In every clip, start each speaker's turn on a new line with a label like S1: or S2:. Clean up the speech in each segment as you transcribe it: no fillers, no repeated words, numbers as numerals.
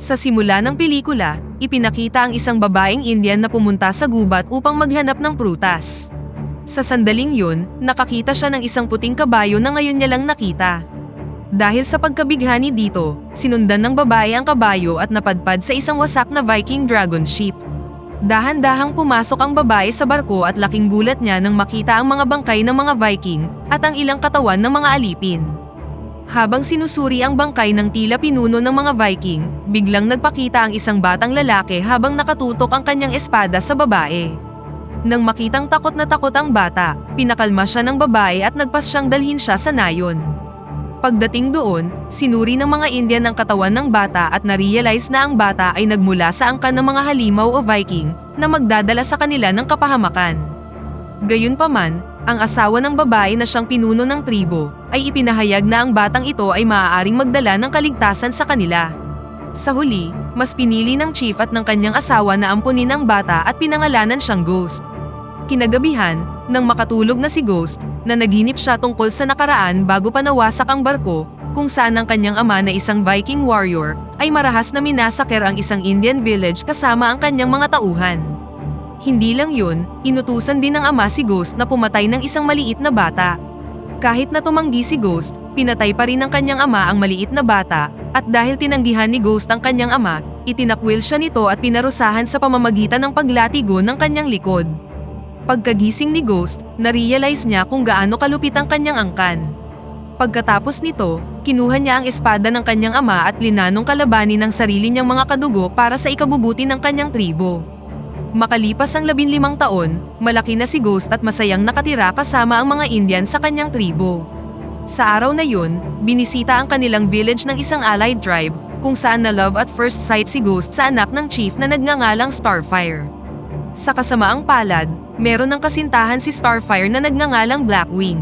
S1: Sa simula ng pelikula, ipinakita ang isang babaeng Indian na pumunta sa gubat upang maghanap ng prutas. Sa sandaling yun, nakakita siya ng isang puting kabayo na ngayon niya lang nakita. Dahil sa pagkabighani dito, sinundan ng babae ang kabayo at napadpad sa isang wasak na Viking dragon ship. Dahan-dahang pumasok ang babae sa barko at laking gulat niya nang makita ang mga bangkay ng mga Viking at ang ilang katawan ng mga alipin. Habang sinusuri ang bangkay ng tila pinuno ng mga Viking, biglang nagpakita ang isang batang lalaki habang nakatutok ang kanyang espada sa babae. Nang makitang takot na takot ang bata, pinakalma siya ng babae at nagpas siyang dalhin siya sa nayon. Pagdating doon, sinuri ng mga Indian ang katawan ng bata at na-realize na ang bata ay nagmula sa angkan ng mga halimaw o Viking na magdadala sa kanila ng kapahamakan. Gayunpaman, ang asawa ng babae na siyang pinuno ng tribo ay ipinahayag na ang batang ito ay maaaring magdala ng kaligtasan sa kanila. Sa huli, mas pinili ng chief at ng kanyang asawa na ampunin ang bata at pinangalanan siyang Ghost. Kinagabihan, nang makatulog na si Ghost, na naginip siya tungkol sa nakaraan bago pa nawasak ang barko, kung saan ang kanyang ama na isang Viking warrior ay marahas na minasaker ang isang Indian village kasama ang kanyang mga tauhan. Hindi lang yun, inutusan din ng ama si Ghost na pumatay ng isang maliit na bata. Kahit na tumanggi si Ghost, pinatay pa rin ng kanyang ama ang maliit na bata, at dahil tinanggihan ni Ghost ang kanyang ama, itinakwil siya nito at pinarusahan sa pamamagitan ng paglatigo ng kanyang likod. Pagkagising ni Ghost, na-realize niya kung gaano kalupit ang kanyang angkan. Pagkatapos nito, kinuha niya ang espada ng kanyang ama at linanong kalabanin ng sarili niyang mga kadugo para sa ikabubuti ng kanyang tribo. Makalipas ang 15 taon, malaki na si Ghost at masayang nakatira kasama ang mga Indian sa kanyang tribo. Sa araw na yun, binisita ang kanilang village ng isang allied tribe, kung saan na love at first sight si Ghost sa anak ng chief na nagngangalang Starfire. Sa kasamaang palad, meron ng kasintahan si Starfire na nagngangalang Blackwing.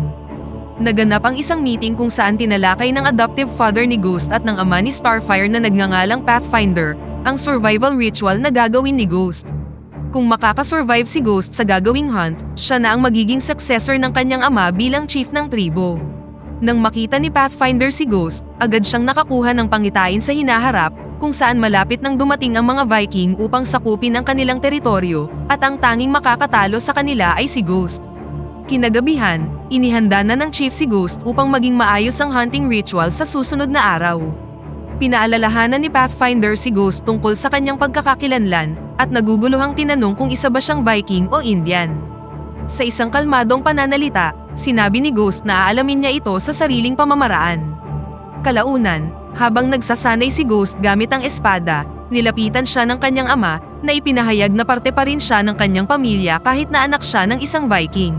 S1: Naganap ang isang meeting kung saan tinalakay ng adoptive father ni Ghost at ng ama ni Starfire na nagngangalang Pathfinder, ang survival ritual na gagawin ni Ghost. Kung makakasurvive si Ghost sa gagawing hunt, siya na ang magiging successor ng kanyang ama bilang chief ng tribo. Nang makita ni Pathfinder si Ghost, agad siyang nakakuha ng pangitain sa hinaharap, kung saan malapit nang dumating ang mga Viking upang sakupin ang kanilang teritoryo, at ang tanging makakatalo sa kanila ay si Ghost. Kinagabihan, inihanda na ng chief si Ghost upang maging maayos ang hunting ritual sa susunod na araw. Pinaalalahanan ni Pathfinder si Ghost tungkol sa kanyang pagkakakilanlan, at naguguluhang tinanong kung isa ba siyang Viking o Indian. Sa isang kalmadong pananalita, sinabi ni Ghost na aalamin niya ito sa sariling pamamaraan. Kalaunan, habang nagsasanay si Ghost gamit ang espada, nilapitan siya ng kanyang ama na ipinahayag na parte pa rin siya ng kanyang pamilya kahit na anak siya ng isang Viking.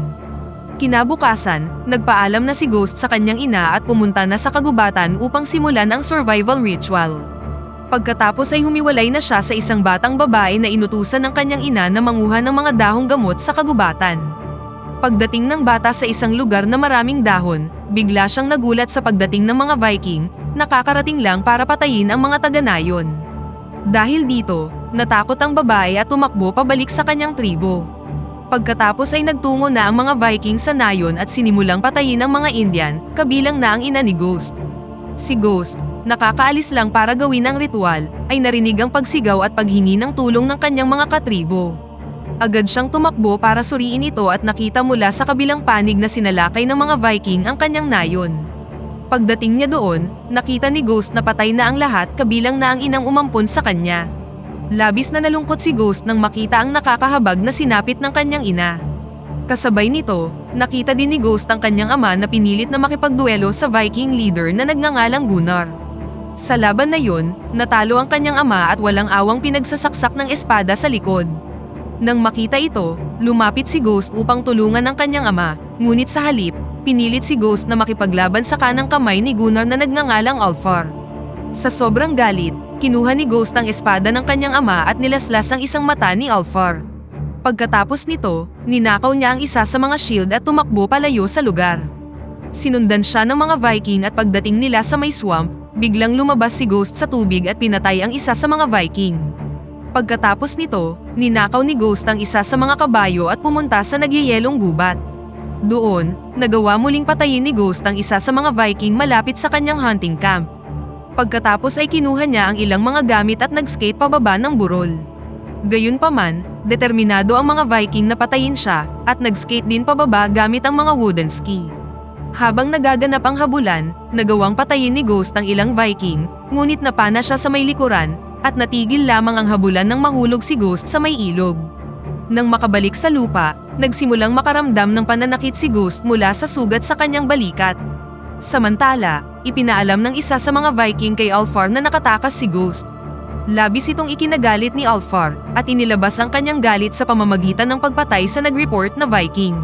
S1: Kinabukasan, nagpaalam na si Ghost sa kanyang ina at pumunta na sa kagubatan upang simulan ang survival ritual. Pagkatapos ay humiwalay na siya sa isang batang babae na inutusan ng kanyang ina na manguha ng mga dahong gamot sa kagubatan. Pagdating ng bata sa isang lugar na maraming dahon, bigla siyang nagulat sa pagdating ng mga Viking, nakakarating lang para patayin ang mga taga-nayon. Dahil dito, natakot ang babae at tumakbo pabalik sa kanyang tribo. Pagkatapos ay nagtungo na ang mga Viking sa nayon at sinimulang patayin ang mga Indian, kabilang na ang ina ni Ghost. Si Ghost, nakakaalis lang para gawin ang ritual, ay narinig ang pagsigaw at paghingi ng tulong ng kanyang mga katribo. Agad siyang tumakbo para suriin ito at nakita mula sa kabilang panig na sinalakay ng mga Viking ang kanyang nayon. Pagdating niya doon, nakita ni Ghost na patay na ang lahat kabilang na ang inang umampon sa kanya. Labis na nalungkot si Ghost nang makita ang nakakahabag na sinapit ng kanyang ina. Kasabay nito, nakita din ni Ghost ang kanyang ama na pinilit na makipagduelo sa Viking leader na nagngangalang Gunnar. Sa laban na yun, natalo ang kanyang ama at walang awang pinagsasaksak ng espada sa likod. Nang makita ito, lumapit si Ghost upang tulungan ang kanyang ama, ngunit sa halip, pinilit si Ghost na makipaglaban sa kanang kamay ni Gunnar na nagngangalang Alfar. Sa sobrang galit, kinuha ni Ghost ang espada ng kanyang ama at nilaslas ang isang mata ni Alfar. Pagkatapos nito, ninakaw niya ang isa sa mga shield at tumakbo palayo sa lugar. Sinundan siya ng mga Viking at pagdating nila sa may swamp, biglang lumabas si Ghost sa tubig at pinatay ang isa sa mga Viking. Pagkatapos nito, ninakaw ni Ghost ang isa sa mga kabayo at pumunta sa nagyayelong gubat. Doon, nagawa muling patayin ni Ghost ang isa sa mga Viking malapit sa kanyang hunting camp. Pagkatapos ay kinuha niya ang ilang mga gamit at nag-skate pababa ng burol. Gayunpaman, determinado ang mga Viking na patayin siya at nag-skate din pababa gamit ang mga wooden ski. Habang nagaganap ang habulan, nagawang patayin ni Ghost ang ilang Viking, ngunit napana siya sa may likuran at natigil lamang ang habulan nang mahulog si Ghost sa may ilog. Nang makabalik sa lupa, nagsimulang makaramdam ng pananakit si Ghost mula sa sugat sa kanyang balikat. Samantala, ipinaalam ng isa sa mga Viking kay Alfar na nakatakas si Ghost. Labis itong ikinagalit ni Alfar at inilabas ang kanyang galit sa pamamagitan ng pagpatay sa nag-report na Viking.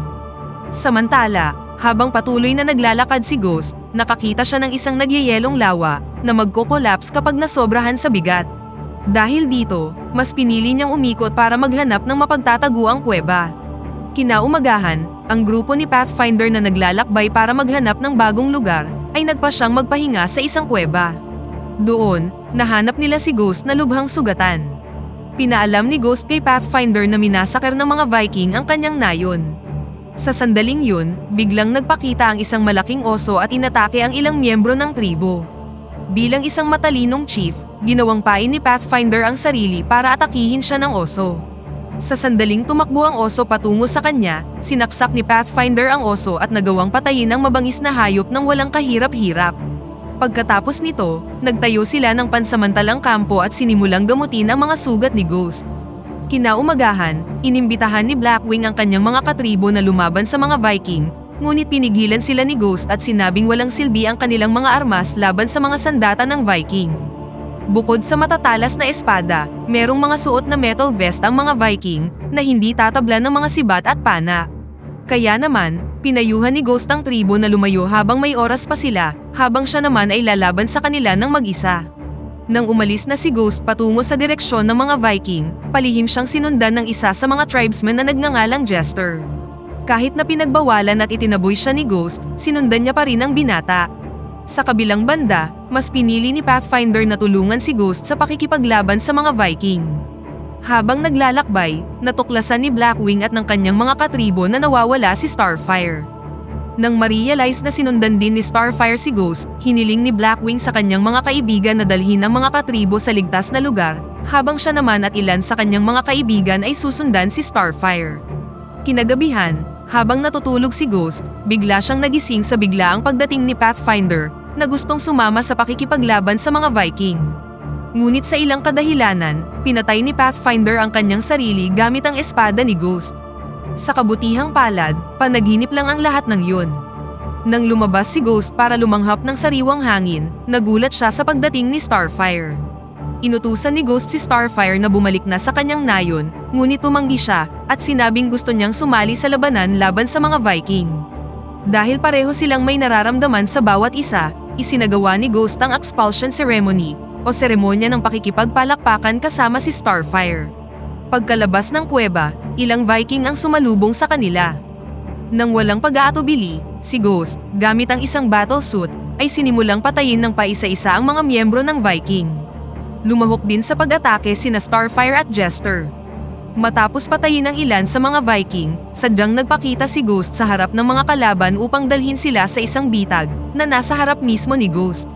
S1: Samantala, habang patuloy na naglalakad si Ghost, nakakita siya ng isang nagyayelong lawa na magko-collapse kapag nasobrahan sa bigat. Dahil dito, mas pinili niyang umikot para maghanap ng mapagtataguang kuweba. Kinaumagahan, ang grupo ni Pathfinder na naglalakbay para maghanap ng bagong lugar ay nagpasyang magpahinga sa isang kuweba. Doon, nahanap nila si Ghost na lubhang sugatan. Pinaalam ni Ghost kay Pathfinder na minasaker ng mga Viking ang kanyang nayon. Sa sandaling yun, biglang nagpakita ang isang malaking oso at inatake ang ilang miyembro ng tribo. Bilang isang matalinong chief, ginawang pain ni Pathfinder ang sarili para atakihin siya ng oso. Sa sandaling tumakbo ang oso patungo sa kanya, sinaksak ni Pathfinder ang oso at nagawang patayin ang mabangis na hayop ng walang kahirap-hirap. Pagkatapos nito, nagtayo sila ng pansamantalang kampo at sinimulang gamutin ang mga sugat ni Ghost. Kinaumagahan, inimbitahan ni Blackwing ang kanyang mga katribo na lumaban sa mga Viking, ngunit pinigilan sila ni Ghost at sinabing walang silbi ang kanilang mga armas laban sa mga sandata ng Viking. Bukod sa matatalas na espada, merong mga suot na metal vest ang mga Viking na hindi tatablan ng mga sibat at pana. Kaya naman, pinayuhan ni Ghost ang tribo na lumayo habang may oras pa sila, habang siya naman ay lalaban sa kanila ng mag-isa. Nang umalis na si Ghost patungo sa direksyon ng mga Viking, palihim siyang sinundan ng isa sa mga tribesmen na nagngangalang Jester. Kahit na pinagbawalan at itinaboy siya ni Ghost, sinundan niya pa rin ang binata. Sa kabilang banda, mas pinili ni Pathfinder na tulungan si Ghost sa pakikipaglaban sa mga Viking. Habang naglalakbay, natuklasan ni Blackwing at ng kanyang mga katribo na nawawala si Starfire. Nang ma-realize na sinundan din ni Starfire si Ghost, hiniling ni Blackwing sa kanyang mga kaibigan na dalhin ang mga katribo sa ligtas na lugar, habang siya naman at ilan sa kanyang mga kaibigan ay susundan si Starfire. Kinagabihan, habang natutulog si Ghost, bigla siyang nagising sa biglaang pagdating ni Pathfinder, na gustong sumama sa pakikipaglaban sa mga Viking. Ngunit sa ilang kadahilanan, pinatay ni Pathfinder ang kanyang sarili gamit ang espada ni Ghost. Sa kabutihang palad, panaginip lang ang lahat ng yun. Nang lumabas si Ghost para lumanghap ng sariwang hangin, nagulat siya sa pagdating ni Starfire. Inutusan ni Ghost si Starfire na bumalik na sa kanyang nayon, ngunit tumanggi siya at sinabing gusto niyang sumali sa labanan laban sa mga Viking. Dahil pareho silang may nararamdaman sa bawat isa, isinagawa ni Ghost ang expulsion ceremony o seremonya ng pakikipagpalakpakan kasama si Starfire. Pagkalabas ng kuweba, ilang Viking ang sumalubong sa kanila. Nang walang pag-aatubili, si Ghost, gamit ang isang battlesuit, ay sinimulang patayin ng paisa-isa ang mga miyembro ng Viking. Lumahok din sa pag-atake sina Starfire at Jester. Matapos patayin ang ilan sa mga Viking, sadyang nagpakita si Ghost sa harap ng mga kalaban upang dalhin sila sa isang bitag na nasa harap mismo ni Ghost.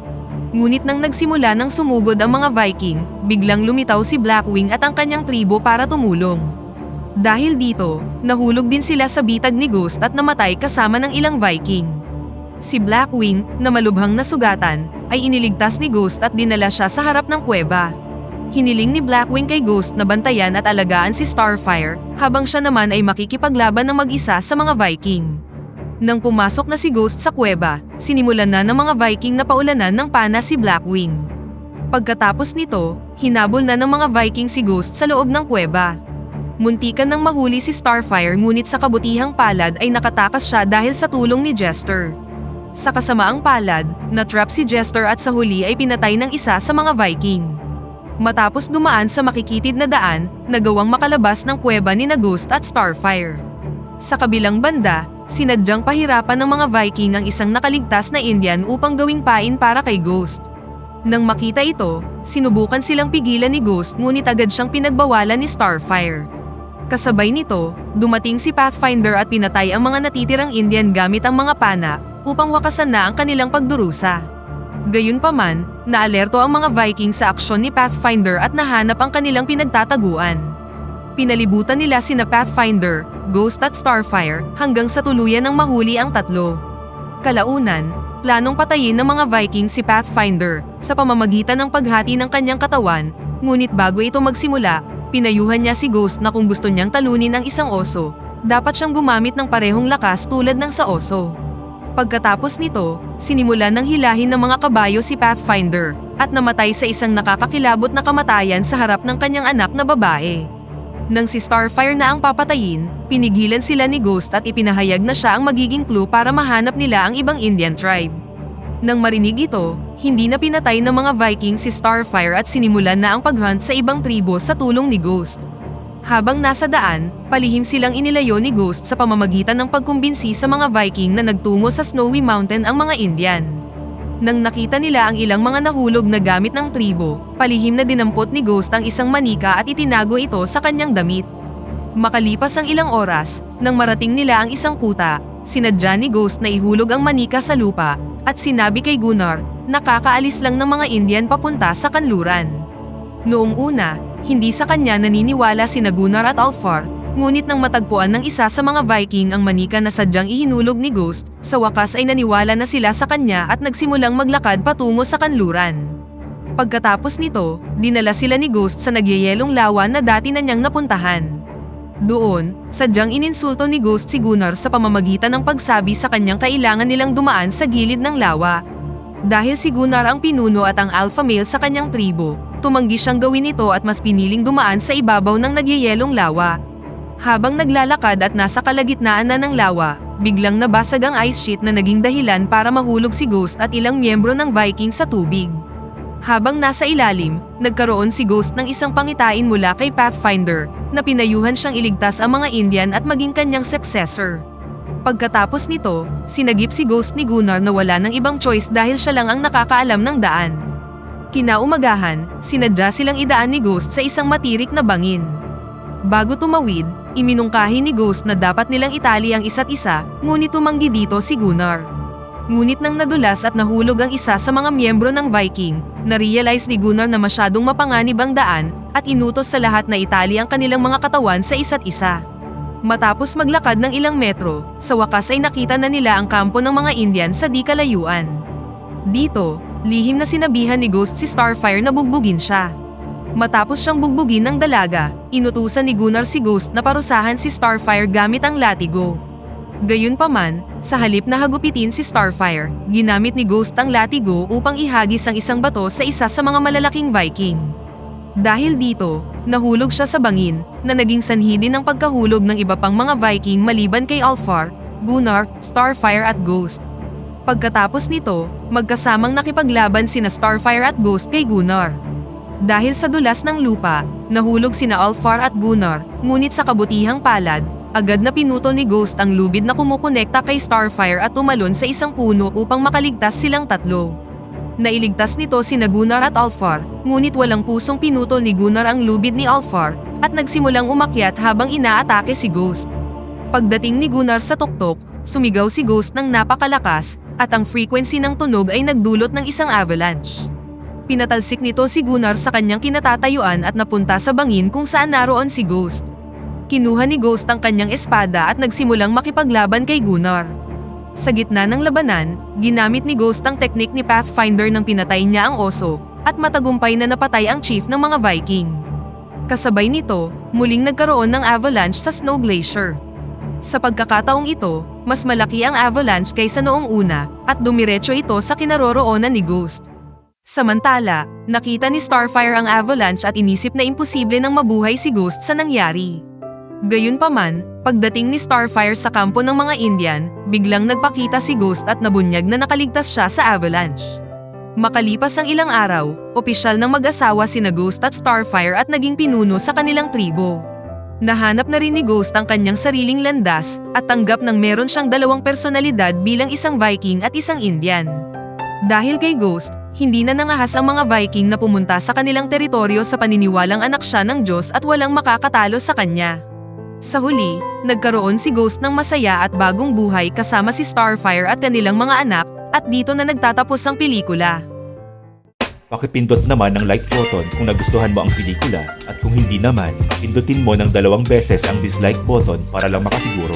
S1: Ngunit nang nagsimula ng sumugod ang mga Viking, biglang lumitaw si Blackwing at ang kanyang tribo para tumulong. Dahil dito, nahulog din sila sa bitag ni Ghost at namatay kasama ng ilang Viking. Si Blackwing, na malubhang nasugatan, ay iniligtas ni Ghost at dinala siya sa harap ng kuweba. Hiniling ni Blackwing kay Ghost na bantayan at alagaan si Starfire, habang siya naman ay makikipaglaban ng mag-isa sa mga Viking. Nang pumasok na si Ghost sa kuweba, sinimulan na ng mga Viking na paulanan ng pana si Blackwing. Pagkatapos nito, hinabol na ng mga Viking si Ghost sa loob ng kuweba. Muntikan nang mahuli si Starfire ngunit sa kabutihang palad ay nakatakas siya dahil sa tulong ni Jester. Sa kasamaang palad, natrap si Jester at sa huli ay pinatay ng isa sa mga Viking. Matapos dumaan sa makikitid na daan, nagawang makalabas ng kuweba ni Ghost at Starfire. Sa kabilang banda, sinadyang pahirapan ng mga Viking ang isang nakaligtas na Indian upang gawing pain para kay Ghost. Nang makita ito, sinubukan silang pigilan ni Ghost ngunit agad siyang pinagbawalan ni Starfire. Kasabay nito, dumating si Pathfinder at pinatay ang mga natitirang Indian gamit ang mga pana upang wakasan na ang kanilang pagdurusa. Gayunpaman, naalerto ang mga Viking sa aksyon ni Pathfinder at nahanap ang kanilang pinagtataguan. Pinalibutan nila sina Pathfinder, Ghost at Starfire hanggang sa tuluyan ng mahuli ang tatlo. Kalaunan, planong patayin ng mga Viking si Pathfinder sa pamamagitan ng paghati ng kanyang katawan, ngunit bago ito magsimula, pinayuhan niya si Ghost na kung gusto niyang talunin ang isang oso, dapat siyang gumamit ng parehong lakas tulad ng sa oso. Pagkatapos nito, sinimulan ng hilahin ng mga kabayo si Pathfinder at namatay sa isang nakakakilabot na kamatayan sa harap ng kanyang anak na babae. Nang si Starfire na ang papatayin, pinigilan sila ni Ghost at ipinahayag na siya ang magiging clue para mahanap nila ang ibang Indian tribe. Nang marinig ito, hindi na pinatay ng mga Viking si Starfire at sinimulan na ang paghunt sa ibang tribo sa tulong ni Ghost. Habang nasa daan, palihim silang inilayo ni Ghost sa pamamagitan ng pagkumbinsi sa mga Viking na nagtungo sa Snowy Mountain ang mga Indian. Nang nakita nila ang ilang mga nahulog na gamit ng tribo, palihim na dinampot ni Ghost ang isang manika at itinago ito sa kanyang damit. Makalipas ang ilang oras, nang marating nila ang isang kuta, sinadya ni Ghost na ihulog ang manika sa lupa at sinabi kay Gunnar na kakaalis lang ng mga Indian papunta sa kanluran. Noong una, hindi sa kanya naniniwala sina Gunnar at Alfar, ngunit nang matagpuan ng isa sa mga Viking ang manika na sadyang ihinulog ni Ghost, sa wakas ay naniwala na sila sa kanya at nagsimulang maglakad patungo sa kanluran. Pagkatapos nito, dinala sila ni Ghost sa nagyayelong lawa na dati na niyang napuntahan. Doon, sadyang ininsulto ni Ghost si Gunnar sa pamamagitan ng pagsabi sa kanyang kailangan nilang dumaan sa gilid ng lawa. Dahil si Gunnar ang pinuno at ang alpha male sa kanyang tribo, tumanggi siyang gawin ito at mas piniling dumaan sa ibabaw ng nagyayelong lawa. Habang naglalakad at nasa kalagitnaan na ng lawa, biglang nabasag ang ice sheet na naging dahilan para mahulog si Ghost at ilang miyembro ng Viking sa tubig. Habang nasa ilalim, nagkaroon si Ghost ng isang pangitain mula kay Pathfinder na pinayuhan siyang iligtas ang mga Indian at maging kanyang successor. Pagkatapos nito, sinagip si Ghost ni Gunnar na wala ng ibang choice dahil siya lang ang nakakaalam ng daan. Kinaumagahan, sinadya silang idaan ni Ghost sa isang matirik na bangin. Bago tumawid, iminungkahi ni Ghost na dapat nilang itali ang isa't isa, ngunit tumanggi dito si Gunnar. Ngunit nang nadulas at nahulog ang isa sa mga miyembro ng Viking, na-realize ni Gunnar na masyadong mapanganib ang daan at inutos sa lahat na itali ang kanilang mga katawan sa isa't isa. Matapos maglakad ng ilang metro, sa wakas ay nakita na nila ang kampo ng mga Indian sa di kalayuan. Dito, lihim na sinabihan ni Ghost si Starfire na bugbugin siya. Matapos siyang bugbugin ng dalaga, inutusan ni Gunnar si Ghost na parusahan si Starfire gamit ang latigo. Gayunpaman, sa halip na hagupitin si Starfire, ginamit ni Ghost ang latigo upang ihagis ang isang bato sa isa sa mga malalaking Viking. Dahil dito, nahulog siya sa bangin, na naging sanhi din ng pagkahulog ng iba pang mga Viking maliban kay Alfar, Gunnar, Starfire at Ghost. Pagkatapos nito, magkasamang nakipaglaban sina Starfire at Ghost kay Gunnar. Dahil sa dulas ng lupa, nahulog sina Alfar at Gunnar, ngunit sa kabutihang palad, agad na pinutol ni Ghost ang lubid na kumukonekta kay Starfire at tumalon sa isang puno upang makaligtas silang tatlo. Nailigtas nito sina Gunnar at Alfar, ngunit walang pusong pinutol ni Gunnar ang lubid ni Alfar at nagsimulang umakyat habang inaatake si Ghost. Pagdating ni Gunnar sa tuktok, sumigaw si Ghost ng napakalakas at ang frequency ng tunog ay nagdulot ng isang avalanche. Pinatalsik nito si Gunnar sa kanyang kinatatayuan at napunta sa bangin kung saan naroon si Ghost. Kinuha ni Ghost ang kanyang espada at nagsimulang makipaglaban kay Gunnar. Sa gitna ng labanan, ginamit ni Ghost ang teknik ni Pathfinder nang pinatay niya ang oso, at matagumpay na napatay ang chief ng mga Viking. Kasabay nito, muling nagkaroon ng avalanche sa Snow Glacier. Sa pagkakataong ito, mas malaki ang avalanche kaysa noong una, at dumiretso ito sa kinaroroonan ni Ghost. Samantala, nakita ni Starfire ang avalanche at inisip na imposible nang mabuhay si Ghost sa nangyari. Gayunpaman, pagdating ni Starfire sa kampo ng mga Indian, biglang nagpakita si Ghost at nabunyag na nakaligtas siya sa avalanche. Makalipas ang ilang araw, opisyal ng mag-asawa sina Ghost at Starfire at naging pinuno sa kanilang tribo. Nahanap na rin ni Ghost ang kanyang sariling landas at tanggap ng meron siyang dalawang personalidad bilang isang Viking at isang Indian. Dahil kay Ghost, hindi na nangahas ang mga Viking na pumunta sa kanilang teritoryo sa paniniwalang anak siya ng Diyos at walang makakatalo sa kanya. Sa huli, nagkaroon si Ghost ng masaya at bagong buhay kasama si Starfire at kanilang mga anak, at dito na nagtatapos ang pelikula.
S2: Pakipindot naman ng like button kung nagustuhan mo ang pelikula at kung hindi naman, pindutin mo ng 2 beses ang dislike button para lang makasiguro.